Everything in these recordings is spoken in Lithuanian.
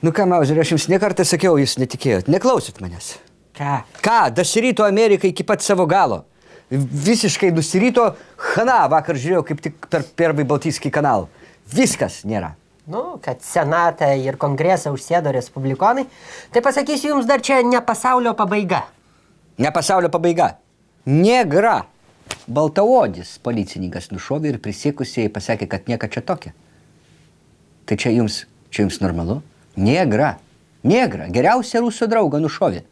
Nu ką, Mauzeri, aš jums nekartą sakiau, jūs netikėjot, neklausit manęs. Ką, dasirito Ameriką iki pat savo galo. Visiškai nusirito, hana, vakar žiūrėjau kaip tik per Первый Балтийский канал. Viskas nėra. Nu, kad senatą ir kongresą užsėdo respublikonai, tai pasakysiu jums dar čia ne pasaulio pabaiga. Ne pasaulio pabaiga. Negra. Baltaodis policininkas nušovė ir prisiekusieji pasakė, kad nieka čia tokia. Tai čia jums normalu? Negra. Negra. Geriausia rusų draugą nušovė.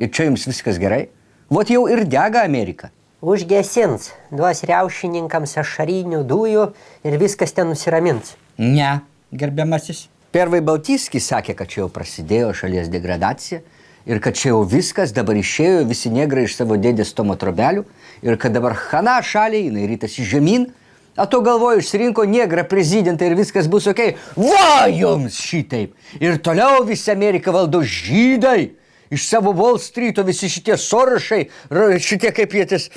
Ir čia jums viskas gerai? Vot jau ir dega Amerika. Užgesins, duos riaušininkams ašarinių dujų ir viskas ten nusiramins. Ne, gerbiamasis. Первый Балтийский sakė, kad čia jau prasidėjo šalies degradacija ir kad čia jau viskas, dabar išėjo visi negrai iš savo dėdės Tomo trobelių ir kad dabar hana šaliai, jinai rytasi žemyn, o to galvoju išsirinko negrą prezidentą ir viskas bus okei. Va jums šitaip! Ir toliau visi Ameriką valdo žydai! Iš savo Wall Streeto visi šitie Sorošai, šitie kaip jie ties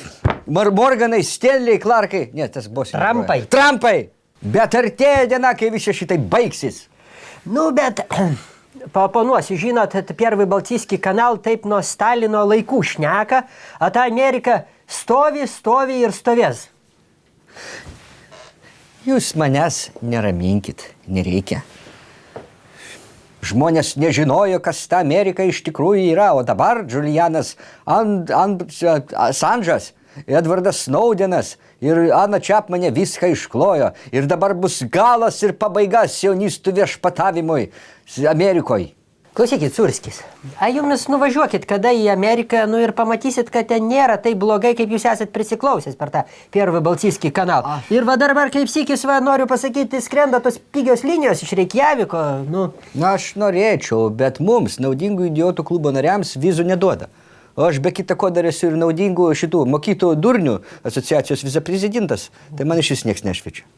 Morganai, Stanley, Clarkai, ne, tas bus. Trumpai! Bet artėja diena, kai visi šitai baigsis. Nu, bet paoponuosiu, žinot, Первый Балтийский канал taip nuo Stalino laikų šneka, o ta Amerika stovi ir stovės. Jūs manęs neraminkit, nereikia. Žmonės nežinojo, kas ta Amerika iš tikrųjų yra, o dabar Julianas Assange'as, Edvardas Snowdenas ir Ana Čapmanė viską išklojo. Ir dabar bus galas ir pabaiga sionistų viešpatavimui Amerikoje. Klausykit, Surskis, jums nuvažiuokit kada į Ameriką, nu ir pamatysit, kad ten nėra taip blogai, kaip jūs esat prisiklausęs per tą Первый Балтийский канал. Ir va dabar kaip sykis, noriu pasakyti, skrenda tos pigios linijos iš Reikjaviko, nu. Na, aš norėčiau, bet mums, naudingų idiotų klubo nariams, vizų neduoda. O aš be kita ko dar esu ir naudingų šitų mokytų durnių asociacijos viceprezidentas, tai man iš vis nieks nešviečia.